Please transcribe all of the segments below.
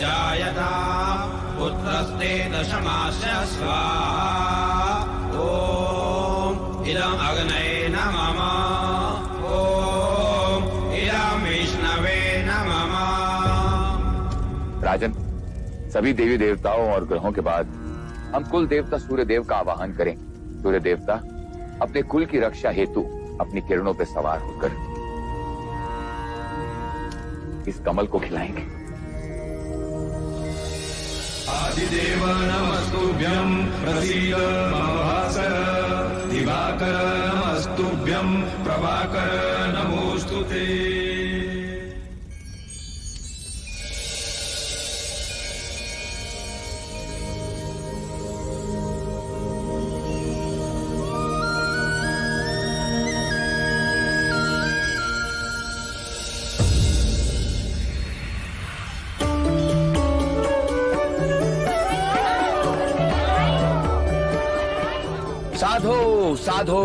जायता पुत्रस्ते दशमास्य स्वाहा ॐ इदं अग्नये नमः ॐ इदं विष्णवे नमः। राजन, सभी देवी देवताओं और ग्रहों के बाद हम कुल देवता सूर्य देव का आवाहन करें। सूर्य देवता अपने कुल की रक्षा हेतु अपनी किरणों पर सवार होकर इस कमल को खिलाएंगे। आदिदेव नमस्तुभ्यं प्रसीद मम भास्कर, दिवाकर नमस्तुभ्यं प्रभाकर नमोस्तुते। साधो साधो,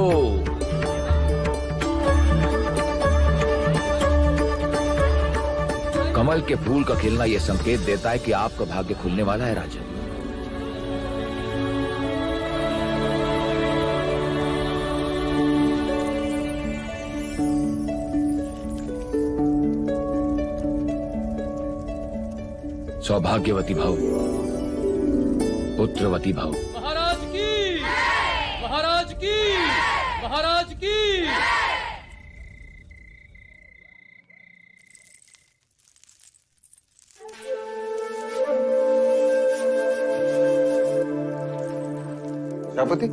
कमल के फूल का खिलना यह संकेत देता है कि आपका भाग्य खुलने वाला है राजन। सौभाग्यवती भव, पुत्रवती भव। महाराज की, महाराज की, महाराज की। सेनापति,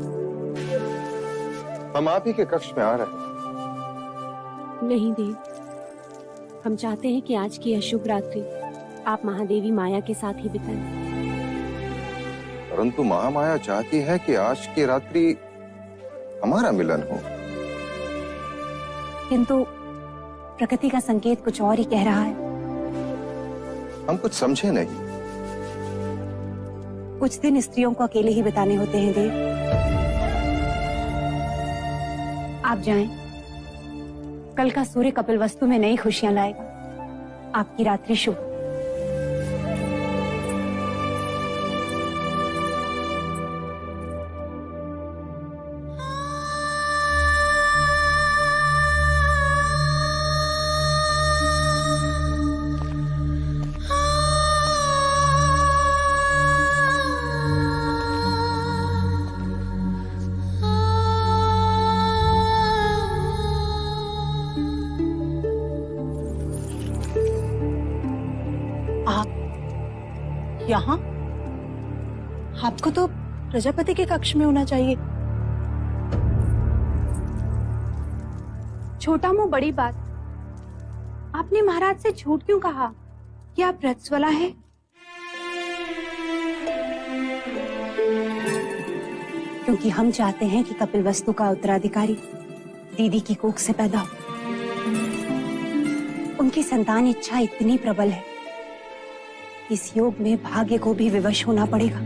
हम आप ही के कक्ष में आ रहे हैं। नहीं देव, हम चाहते हैं कि आज की अशुभ रात्रि आप महादेवी माया के साथ ही बिताएं। परंतु महामाया चाहती है कि आज की रात्रि हमारा मिलन हो। किंतु प्रकृति का संकेत कुछ और ही कह रहा है। हम कुछ समझे नहीं। कुछ दिन स्त्रियों को अकेले ही बिताने होते हैं देव। आप जाएं। कल का सूर्य कपिलवस्तु में नई खुशियां लाएगा। आपकी रात्रि शुभ। यहाँ आपको तो प्रजापति के कक्ष में होना चाहिए। छोटा मुंह बड़ी बात। आपने महाराज से झूठ क्यों कहा कि आप रजस्वला हैं? क्योंकि हम चाहते हैं कि कपिलवस्तु का उत्तराधिकारी दीदी की कोख से पैदा हो। उनकी संतान इच्छा इतनी प्रबल है, इस योग में भाग्य को भी विवश होना पड़ेगा।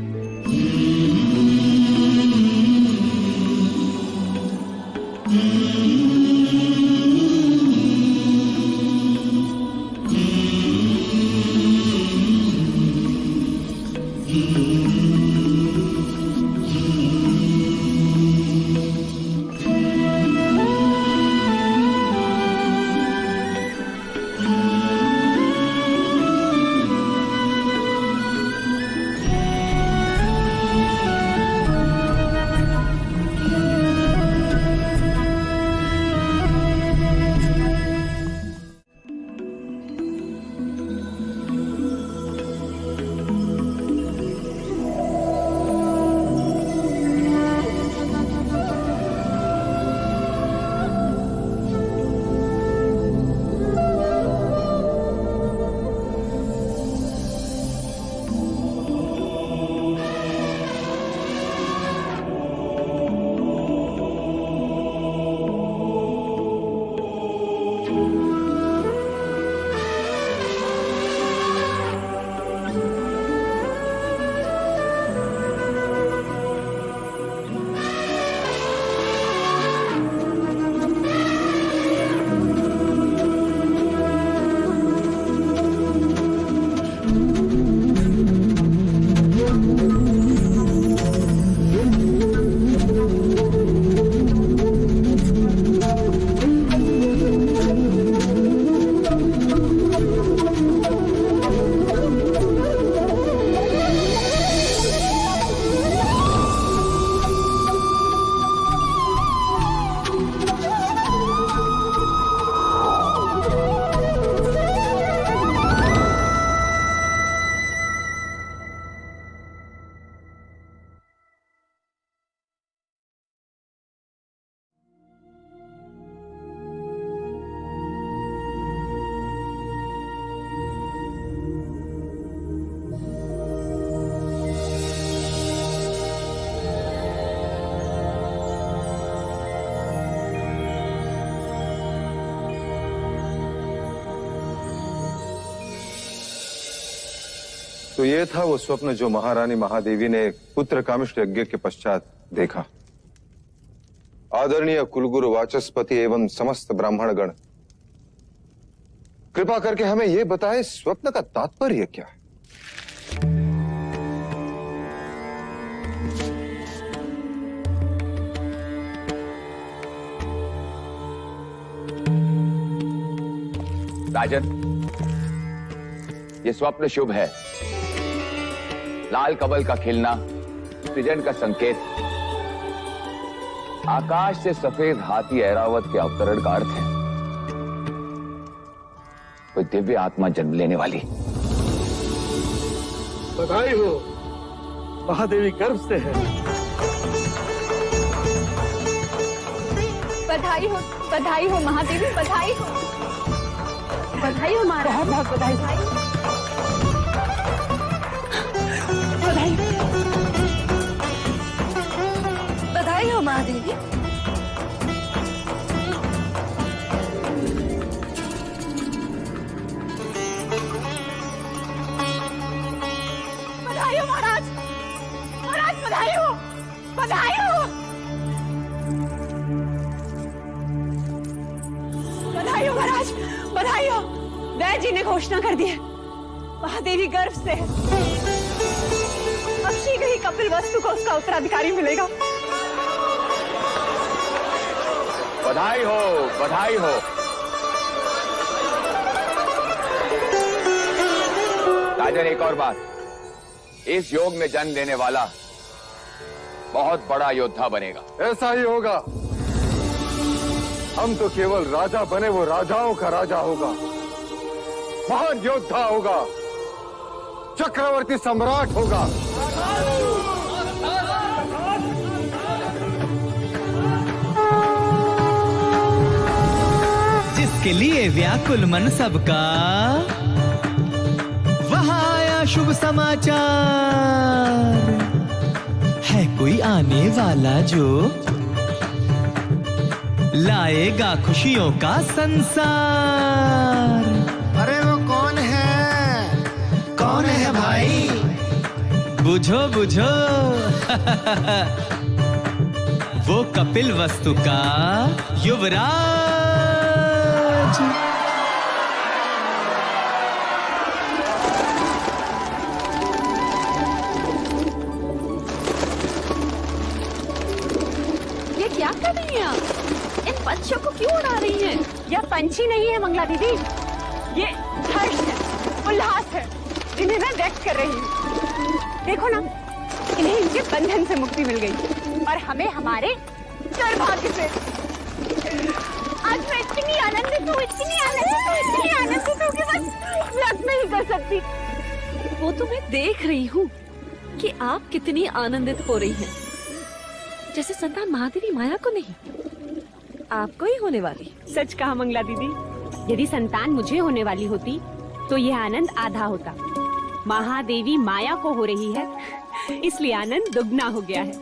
तो ये था वो स्वप्न जो महारानी महादेवी ने पुत्र कामिष्ठ यज्ञ के पश्चात देखा। आदरणीय कुलगुरु वाचस्पति एवं समस्त ब्राह्मण गण, कृपा करके हमें यह बताएं स्वप्न का तात्पर्य क्या है। राजन, ये स्वप्न शुभ है। लाल कमल का खिलना सृजन का संकेत, आकाश से सफेद हाथी ऐरावत के अवतरण का अर्थ है। कोई दिव्य आत्मा जन्म लेने वाली। बधाई हो, महादेवी गर्भ से है। बधाई हो महादेवी, बधाई हो महाराज। बहुत बधाई। बधाई हो महादेवी। बधाई हो महाराज, बधाई हो। बधाई हो महाराज, बधाई हो। वैद्य जी ने घोषणा कर दी है, महादेवी गर्भ से है। अब शीघ्र ही कपिल वस्तु को उसका उत्तराधिकारी मिलेगा। बधाई हो, बधाई हो। राजन, एक और बात, इस योग में जन्म लेने वाला बहुत बड़ा योद्धा बनेगा। ऐसा ही होगा। हम तो केवल राजा बने, वो राजाओं का राजा होगा, महान योद्धा होगा, चक्रवर्ती सम्राट होगा। जिसके लिए व्याकुल मन सबका, वहां आया शुभ समाचार। है कोई आने वाला जो लाएगा खुशियों का संसार। अरे वो कौन है? कौन है भाई? बुझो बुझो वो कपिल वस्तु का युवराज। ये क्या कर रही हैं आप? इन पंछियों को क्यों उड़ा रही हैं? यह पंछी नहीं है मंगला दीदी, ये हर्ष है, उल्लास है, जिन्हें मैं व्यक्त कर रही हूँ। देखो ना, इन्हें इनके बंधन से मुक्ति मिल गई और हमें हमारे सौभाग्य से। आज मैं इतनी आनंदित हूँ कि बस व्यक्त नहीं कर सकती। वो तो मैं देख रही हूँ कि आप कितनी आनंदित हो रही हैं। जैसे संतान महादेवी माया को नहीं, आपको ही होने वाली। सच कहा मंगला दीदी, यदि संतान मुझे होने वाली होती तो यह आनंद आधा होता। महादेवी माया को हो रही है, इसलिए आनंद दुगना हो गया है।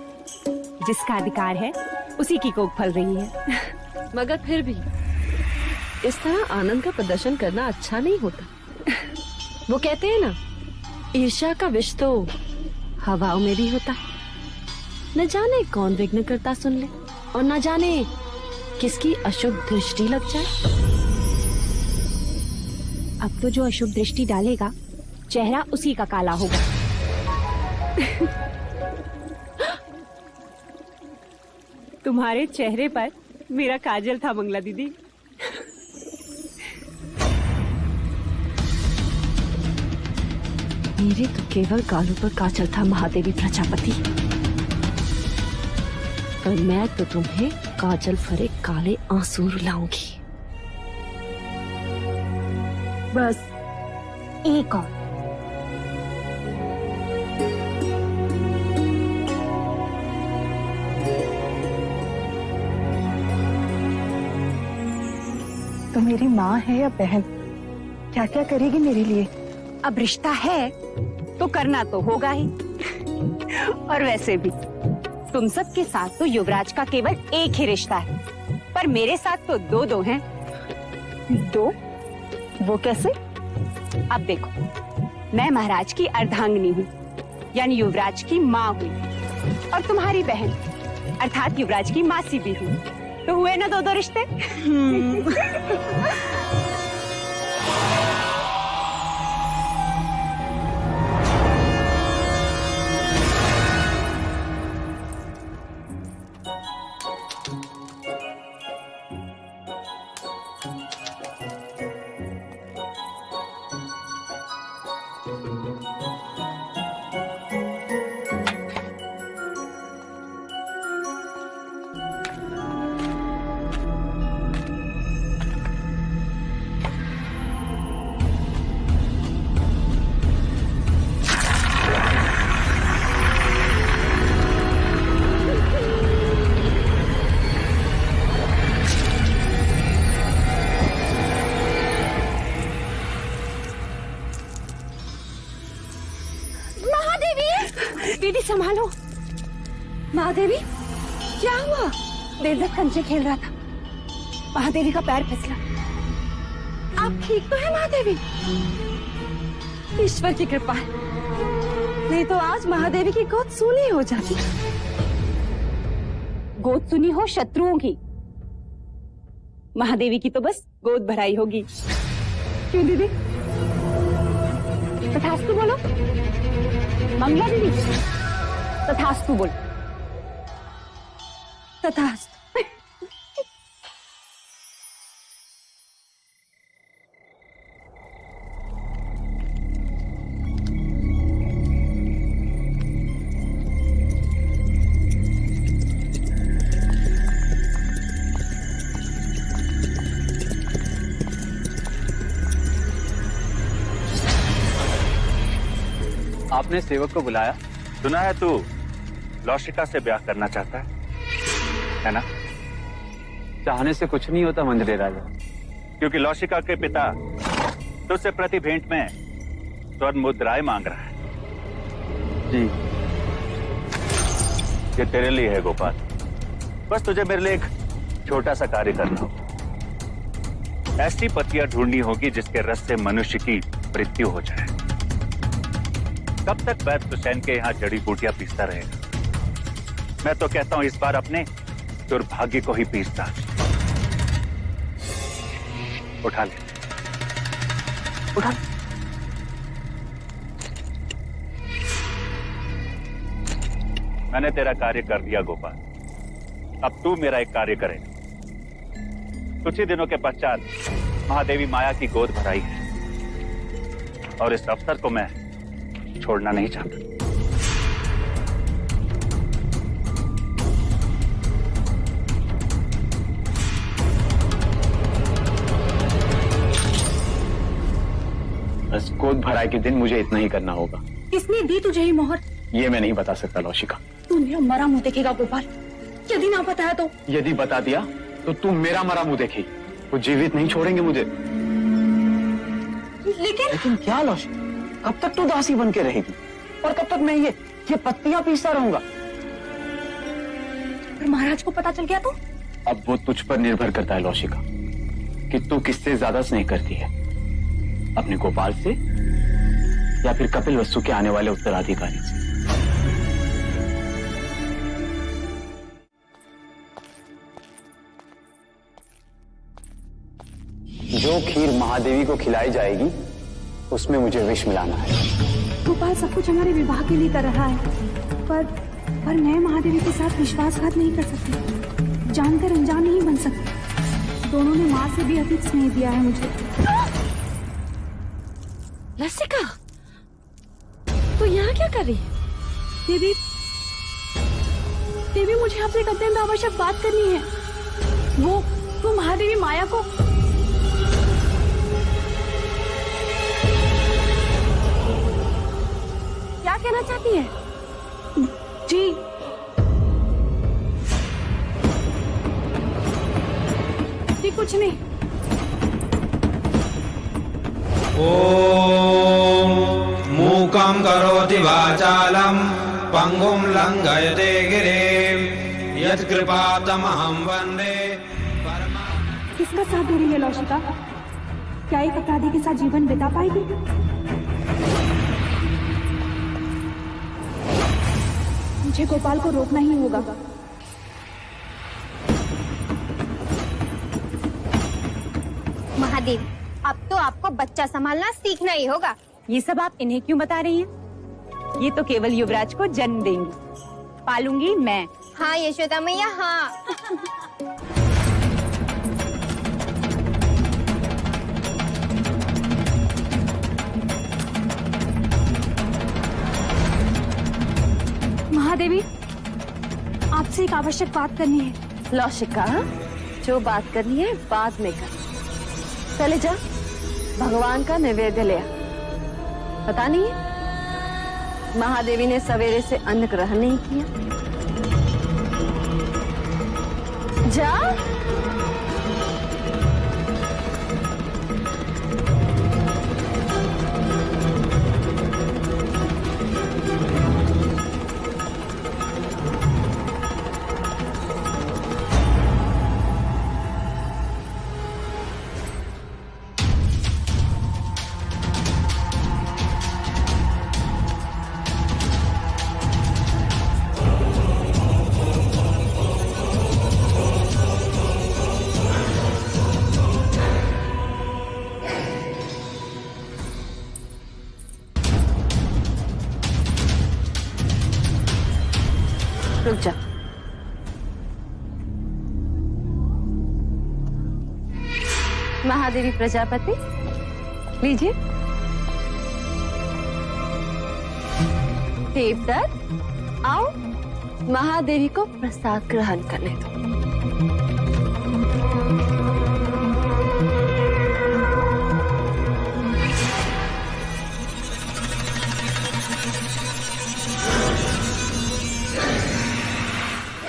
जिसका अधिकार है उसी की कोख फल रही है। मगर फिर भी इस तरह आनंद का प्रदर्शन करना अच्छा नहीं होता। वो कहते हैं ना, ईर्ष्या का विष तो हवाओं में भी होता है। न जाने कौन विघ्न करता सुन ले और न जाने किसकी अशुभ दृष्टि लग जाए। अब तो जो अशुभ दृष्टि डालेगा चेहरा उसी का काला होगा। तुम्हारे चेहरे पर मेरा काजल था मंगला दीदी। मेरे तो केवल गालों पर काजल था महादेवी प्रजापति, पर मैं तो तुम्हें काजल भरे काले आंसू रुलाऊंगी। बस एक और। तो मेरी माँ है या बहन, क्या क्या करेगी मेरे लिए? अब रिश्ता है तो करना तो होगा ही। और वैसे भी तुम सब के साथ तो युवराज का केवल एक ही रिश्ता है, पर मेरे साथ तो दो दो हैं। दो? वो कैसे? अब देखो, मैं महाराज की अर्धांगिनी हूँ, यानी युवराज की माँ हुई, और तुम्हारी बहन अर्थात युवराज की मासी भी हूँ। तो हुए ना दो रिश्ते। दीदी संभालो। महादेवी क्या हुआ? देर तक कंचे खेल रहा था, महादेवी का पैर फिसला। आप ठीक तो है महादेवी? ईश्वर की कृपा है, नहीं तो आज महादेवी की गोद सूनी हो जाती। गोद सुनी हो शत्रुओं की, महादेवी की तो बस गोद भराई होगी। क्यों दीदी? तथास्तु बोलो। मंगला दीदी तथास्तु बोल। तथास्तु। आपने सेवक को बुलाया? सुना है तू लौशिका से ब्याह करना चाहता है ना? चाहने से कुछ नहीं होता मंदिर राजा, क्योंकि लौशिका के पिता तुझसे प्रति भेंट में स्वर्ण मुद्राएं मांग रहा है। जी, ये तेरे लिए है गोपाल। बस तुझे मेरे लिए एक छोटा सा कार्य करना होगा। ऐसी पतियां ढूंढनी होगी जिसके रस से मनुष्य की मृत्यु हो जाए। कब तक वैद्य हुसैन के यहाँ जड़ी बूटियां पीसता रहेगा? मैं तो कहता हूं इस बार अपने दुर्भाग्य को ही पीसता। उठा ले, उठा। मैंने तेरा कार्य कर दिया गोपाल, अब तू मेरा एक कार्य करेगा। कुछ ही दिनों के पश्चात महादेवी माया की गोद भराई है, और इस अवसर को मैं छोड़ना नहीं चाहता। बस गोद भराई के दिन मुझे इतना ही करना होगा। किसने दी तुझे ये मोहर? ये मैं नहीं बता सकता लौशिका। तू मेरा मरा मुंह देखेगा गोपाल, यदि ना बताया तो? यदि बता दिया तो तू मेरा मरा मुंह देखेगी। वो जीवित नहीं छोड़ेंगे मुझे। लेकिन क्या लौशिका, कब तक तू दासी बन के रहेगी? और कब तक मैं ये पत्तियां पीसता रहूंगा? फिर महाराज को पता चल गया तो? अब वो तुझ पर निर्भर करता है लौशिका कि तू किससे ज्यादा स्नेह करती है, अपने गोपाल से या फिर कपिल वस्तु के आने वाले उत्तराधिकारी से। जो खीर महादेवी को खिलाई जाएगी उसमें मुझे विष मिलाना है। गोपाल सब कुछ हमारे विवाह के लिए कर रहा है, पर मैं महादेवी के साथ विश्वासघात नहीं कर सकती, जानकर अनजान नहीं बन सकती। दोनों ने माँ से भी अधिक स्नेह दिया है मुझे। लसिका, तो यहाँ क्या कर रही है? देवी मुझे आपसे एक अत्यंत आवश्यक बात करनी है। वो महादेवी माया को क्या कहना चाहती है? जी, कुछ नहीं। ओम मूकं करोति वाचालं पंगुं लंघयते गिरिं यत्कृपातमहं वन्दे। किसका साथ दे रही है लौशिका? क्या एक अपराधी के साथ जीवन बिता पाएगी? मुझे गोपाल को रोकना ही होगा। महादेवी, अब तो आपको बच्चा संभालना सीखना ही होगा। ये सब आप इन्हें क्यों बता रही हैं? ये तो केवल युवराज को जन्म देंगी, पालूंगी मैं। हाँ यशोदा मैया, हाँ। महादेवी, आपसे एक आवश्यक बात करनी है। लौशिका, जो बात करनी है बाद में कर। चले जा, भगवान का नैवेद्य ले आ। पता नहीं है महादेवी ने सवेरे से अन्न ग्रहण नहीं किया। जा। रुक जा। महादेवी प्रजापति, लीजिए। देवदत्त, आओ महादेवी को प्रसाद ग्रहण करने दो।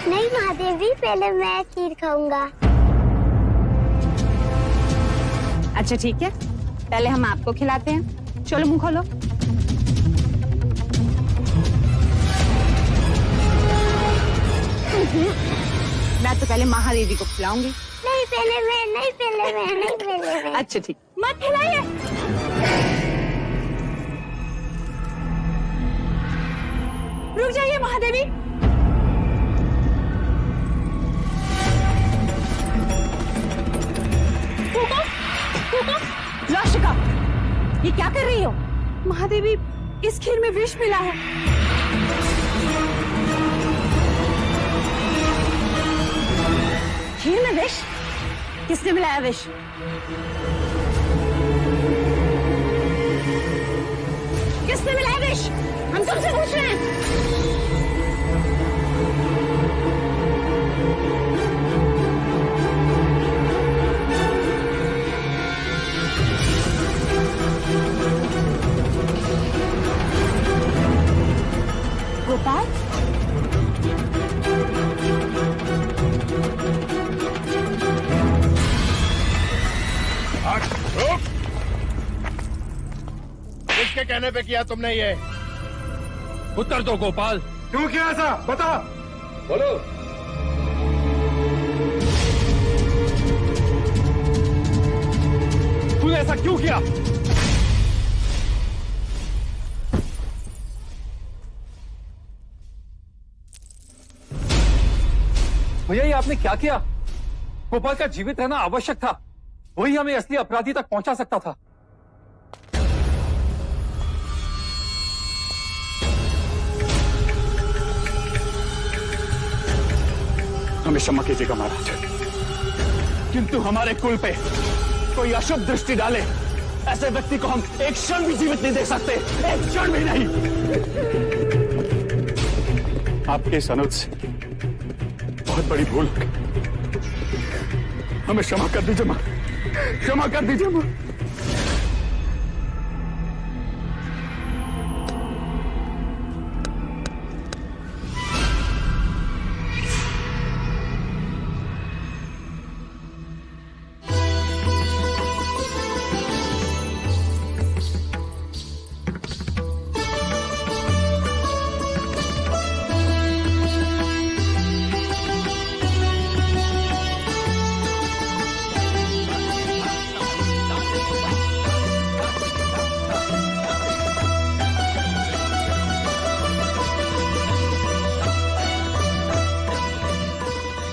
नहीं महादेवी, पहले मैं खीर खाऊंगा। अच्छा ठीक है, पहले हम आपको खिलाते हैं। चलो मुंह खोलो। मैं तो पहले महादेवी को खिलाऊंगी। नहीं पहले मैं, नहीं पहले मैं, नहीं पहले मैं। अच्छा ठीक, मत खिलाइए। रुक जाइए महादेवी। लौशिका, ये क्या कर रही हो? महादेवी, इस खीर में विष मिला है। खीर में विष? किसने मिलाया विष? किसने मिलाया विष? हम तुमसे पूछ रहे हैं। गोपाल, किसके कहने पे किया तुमने ये? उत्तर दो गोपाल। क्यों किया ऐसा? बता। बोलो। तूने ऐसा क्यों किया? भैया, ये आपने क्या किया? गोपाल का जीवित रहना आवश्यक था, वही हमें असली अपराधी तक पहुंचा सकता था। हमें क्षमा कीजिएगा महाराज, किंतु हमारे कुल पे कोई अशुभ दृष्टि डाले ऐसे व्यक्ति को हम एक क्षण भी जीवित नहीं देख सकते, एक क्षण भी नहीं। आपके इस अनुज से बहुत बड़ी भूल हो गई, हमें क्षमा कर दीजिए मां, क्षमा कर दीजिए मां।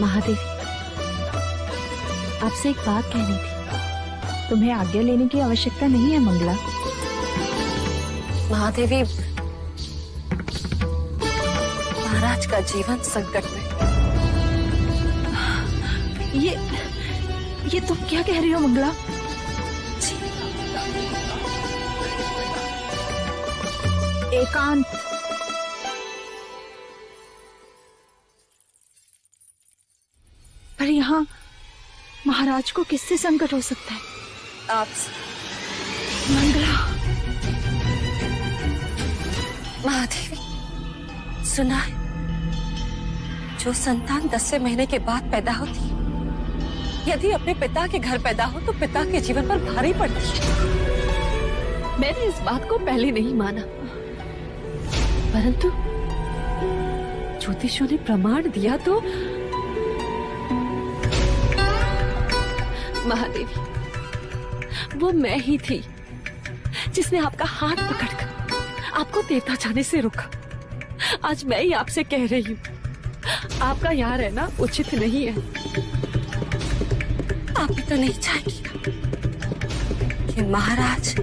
महादेवी, आपसे एक बात कहनी थी। तुम्हें आज्ञा लेने की आवश्यकता नहीं है मंगला। महादेवी, महाराज का जीवन संकट में। ये तुम क्या कह रही हो मंगला? एकांत, पर यहाँ महाराज को किससे संकट हो सकता है? आपसे। मंगला। महादेवी, सुना है, जो संतान 10वें महीने के बाद पैदा होती, यदि अपने पिता के घर पैदा हो तो पिता के जीवन पर भारी पड़ती है। मैंने इस बात को पहले नहीं माना, परंतु ज्योतिषों ने प्रमाण दिया तो महादेवी, वो मैं ही थी जिसने आपका हाथ पकड़कर आपको देवता जाने से रोका। आज मैं ही आपसे कह रही हूँ, आपका यहाँ रहना उचित नहीं है। आप भी तो नहीं चाहेंगे कि महाराज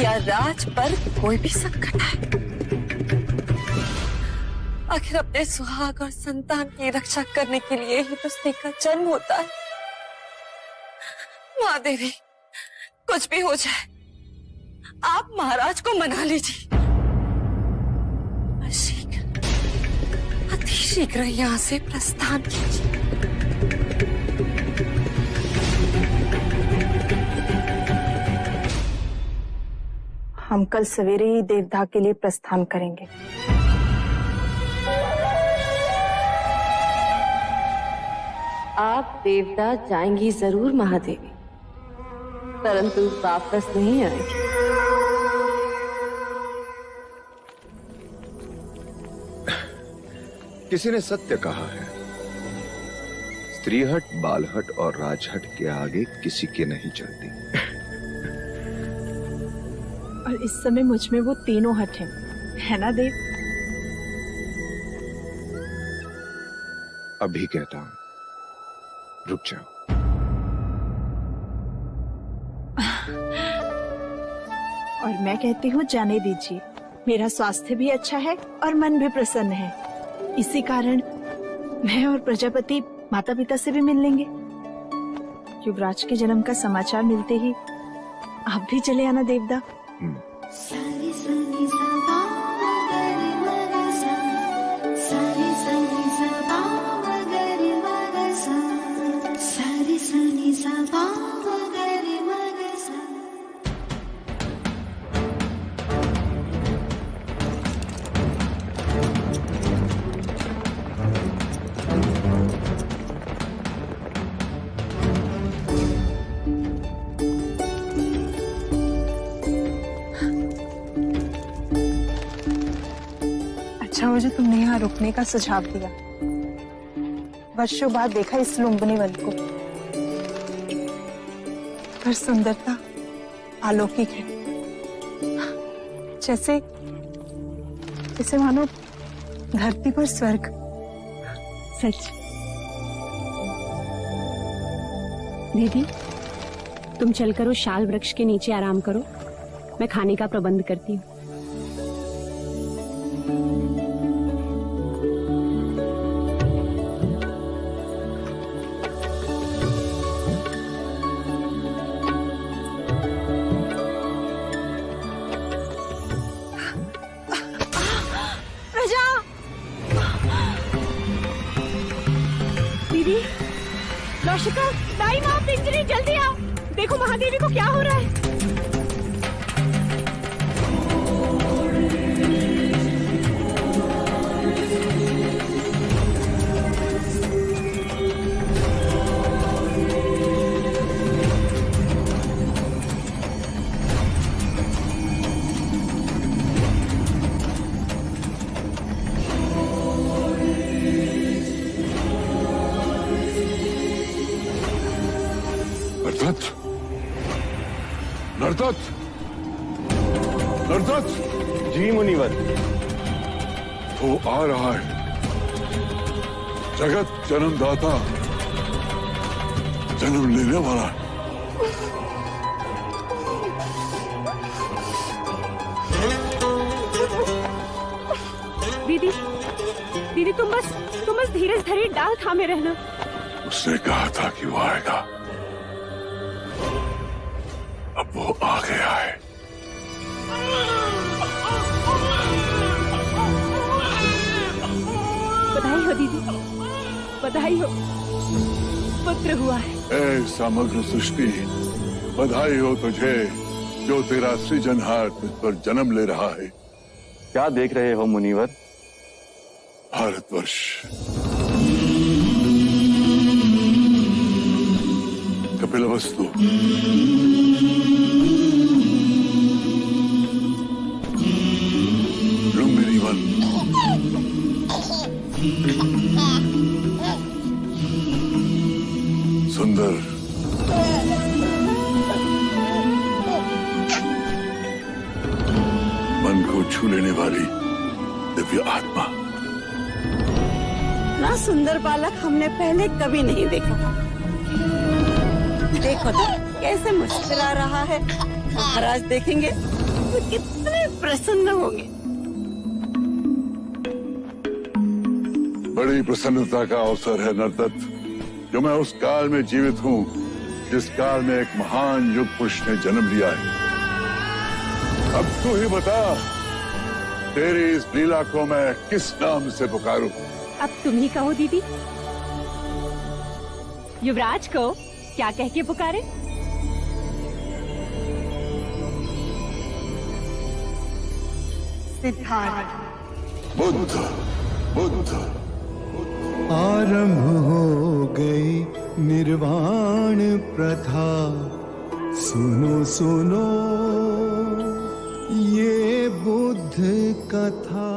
या राज पर कोई भी संकट आए। आखिर अपने सुहाग और संतान की रक्षा करने के लिए ही तो स्त्री का जन्म होता है। महादेवी, कुछ भी हो जाए, आप महाराज को मना लीजिए। शीघ्र, अति शीघ्र यहाँ से प्रस्थान कीजिए। हम कल सवेरे ही देवदाह के लिए प्रस्थान करेंगे। आप देवदाह जाएंगी जरूर महादेवी, परंतु वापस नहीं आएंगी। किसी ने सत्य कहा है, स्त्रीहट, बालहट और राजहट के आगे किसी के नहीं चलती। और इस समय मुझ में वो तीनों हट हैं, है ना देव? अभी कहता हूं, रुक जाओ। और मैं कहती हूँ जाने दीजिए, मेरा स्वास्थ्य भी अच्छा है और मन भी प्रसन्न है। इसी कारण मैं और प्रजापति माता पिता से भी मिल लेंगे। युवराज के जन्म का समाचार मिलते ही आप भी चले आना देवदा। अच्छा हो जो तुमने यहाँ रुकने का सुझाव दिया। वर्षों बाद देखा इस लुम्बिनी वन को, पर सुंदरता अलौकिक है, जैसे मानो धरती पर स्वर्ग। सच। दीदी, तुम चलकर उस शाल वृक्ष के नीचे आराम करो, मैं खाने का प्रबंध करती हूँ। लौशिका, दाई माँ, पिंजरी, जल्दी आओ, देखो महादेवी को क्या हो रहा है। नरदत्त। जी मुनिवर। वो आ रहा है। जगत जन्मदाता जन्म लेने वाला। दीदी दीदी तुम बस धीरज धरी डाल थामे रहना। उसने कहा था कि वो आएगा, अब वो आ गया है। बधाई हो दीदी, बधाई हो, पुत्र हुआ है। ऐ समग्र सृष्टि, बधाई हो तुझे जो तेरा सृजनहार तुझ पर जन्म ले रहा है। क्या देख रहे हो मुनिवर? भारतवर्ष, कपिलवस्तु, लुम्बिनी वन, सुंदर, मन को छू लेने वाली दिव्य आत्मा। इतना सुंदर बालक हमने पहले कभी नहीं देखा। देखो तो कैसे मुस्कुरा रहा है। महाराज देखेंगे तो कितने प्रसन्न होंगे। बड़ी प्रसन्नता का अवसर है नरदत्त, जो मैं उस काल में जीवित हूँ जिस काल में एक महान युग पुरुष ने जन्म लिया है। अब तू ही बता, तेरी इस लीला को मैं किस नाम से पुकारूं? अब तुम ही कहो दीदी। युवराज को क्या कह के पुकारे? सिद्धार्थ। बुद्ध, बुद्ध। आरंभ हो गई निर्वाण प्रथा, सुनो सुनो ये बुद्ध कथा।